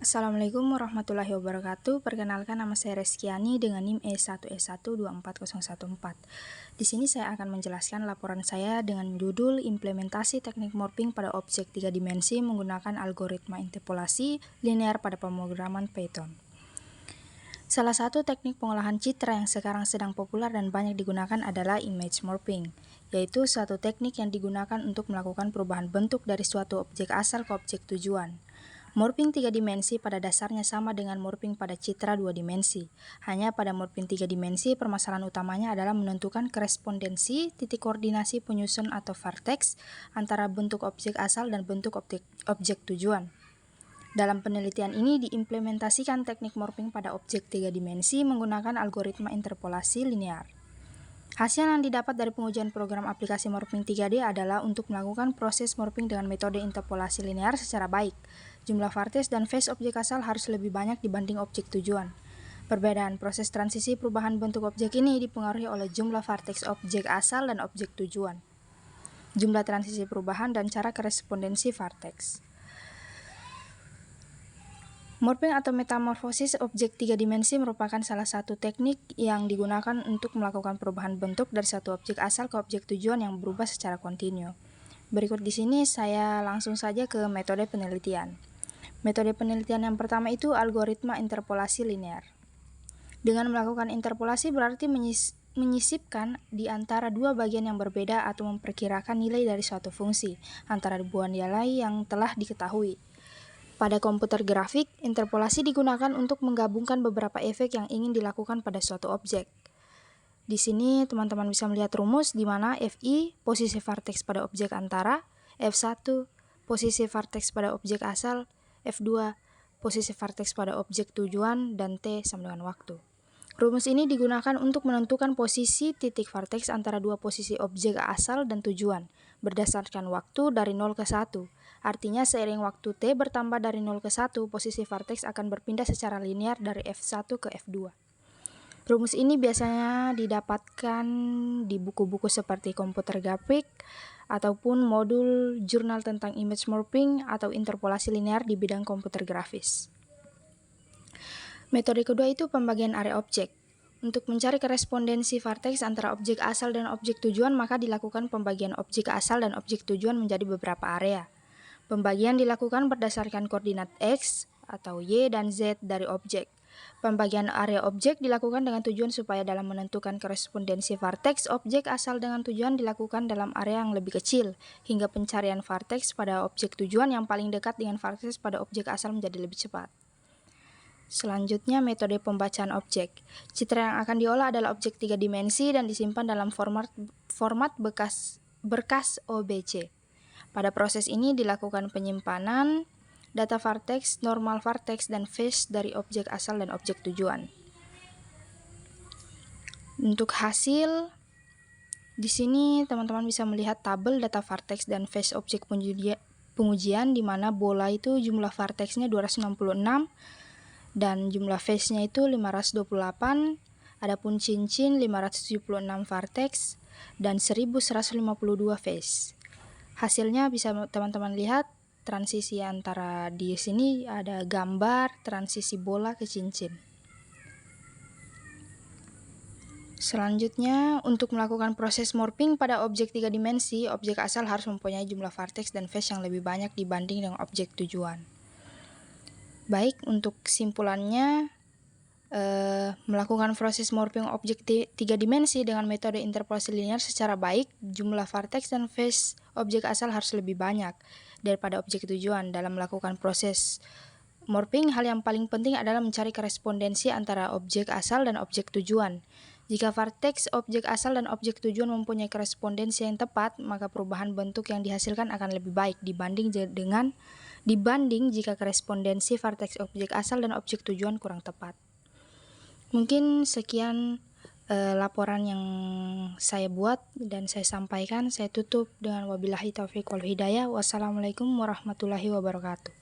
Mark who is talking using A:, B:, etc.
A: Assalamualaikum warahmatullahi wabarakatuh. Perkenalkan, nama saya Reskiani dengan NIM E1S1 24014. Di sini saya akan menjelaskan laporan saya dengan judul Implementasi Teknik Morphing pada Objek 3 Dimensi menggunakan Algoritma Interpolasi Linear pada Pemrograman Python. Salah satu teknik pengolahan citra yang sekarang sedang populer dan banyak digunakan adalah image morphing, yaitu suatu teknik yang digunakan untuk melakukan perubahan bentuk dari suatu objek asal ke objek tujuan. Morphing 3 dimensi pada dasarnya sama dengan morphing pada citra 2 dimensi. Hanya pada morphing 3 dimensi, permasalahan utamanya adalah menentukan korespondensi titik koordinasi penyusun atau vertex antara bentuk objek asal dan bentuk objek tujuan. Dalam penelitian ini diimplementasikan teknik morphing pada objek 3 dimensi menggunakan algoritma interpolasi linear. Hasil yang didapat dari pengujian program aplikasi morphing 3D adalah untuk melakukan proses morphing dengan metode interpolasi linear secara baik. Jumlah vertex dan face objek asal harus lebih banyak dibanding objek tujuan. Perbedaan proses transisi perubahan bentuk objek ini dipengaruhi oleh jumlah vertex objek asal dan objek tujuan, jumlah transisi perubahan, dan cara korespondensi vertex. Morphing atau metamorfosis objek 3 dimensi merupakan salah satu teknik yang digunakan untuk melakukan perubahan bentuk dari satu objek asal ke objek tujuan yang berubah secara kontinu. Berikut di sini saya langsung saja ke metode penelitian. Metode penelitian yang pertama itu algoritma interpolasi linear. Dengan melakukan interpolasi berarti menyisipkan di antara dua bagian yang berbeda atau memperkirakan nilai dari suatu fungsi antara dua nilai yang telah diketahui. Pada komputer grafik, interpolasi digunakan untuk menggabungkan beberapa efek yang ingin dilakukan pada suatu objek. Di sini teman-teman bisa melihat rumus di mana Fi posisi vertex pada objek antara, F1 posisi vertex pada objek asal, F2 posisi vertex pada objek tujuan, dan T sama dengan waktu. Rumus ini digunakan untuk menentukan posisi titik vertex antara dua posisi objek asal dan tujuan berdasarkan waktu dari 0 ke 1. Artinya seiring waktu T bertambah dari 0 ke 1, posisi vertex akan berpindah secara linear dari F1 ke F2. Rumus ini biasanya didapatkan di buku-buku seperti komputer grafik ataupun modul jurnal tentang image morphing atau interpolasi linear di bidang komputer grafis. Metode kedua itu pembagian area objek. Untuk mencari korespondensi vertex antara objek asal dan objek tujuan, maka dilakukan pembagian objek asal dan objek tujuan menjadi beberapa area. Pembagian dilakukan berdasarkan koordinat X atau Y dan Z dari objek. Pembagian area objek dilakukan dengan tujuan supaya dalam menentukan korespondensi vertex objek asal dengan tujuan dilakukan dalam area yang lebih kecil, hingga pencarian vertex pada objek tujuan yang paling dekat dengan vertex pada objek asal menjadi lebih cepat. Selanjutnya, metode pembacaan objek. Citra yang akan diolah adalah objek 3 dimensi dan disimpan dalam format berkas OBJ. Pada proses ini dilakukan penyimpanan data vertex, normal vertex, dan face dari objek asal dan objek tujuan. Untuk hasil, di sini teman-teman bisa melihat tabel data vertex dan face objek pengujian di mana bola itu jumlah vertexnya 266 dan jumlah face-nya itu 528, adapun cincin 576 vertex dan 1152 face. Hasilnya bisa teman-teman lihat transisi antara di sini ada gambar transisi bola ke cincin. Selanjutnya, untuk melakukan proses morphing pada objek 3 dimensi, objek asal harus mempunyai jumlah vertex dan face yang lebih banyak dibanding dengan objek tujuan. Baik, untuk kesimpulannya, melakukan proses morphing objek 3 dimensi dengan metode interpolasi linear secara baik, jumlah vertex dan face objek asal harus lebih banyak daripada objek tujuan. Dalam melakukan proses morphing, hal yang paling penting adalah mencari korespondensi antara objek asal dan objek tujuan. Jika vertex objek asal dan objek tujuan mempunyai korespondensi yang tepat, maka perubahan bentuk yang dihasilkan akan lebih baik dibanding jika korespondensi vertex objek asal dan objek tujuan kurang tepat. Mungkin sekian laporan yang saya buat dan saya sampaikan. Saya tutup dengan wabillahi taufiq wal hidayah. Wassalamualaikum warahmatullahi wabarakatuh.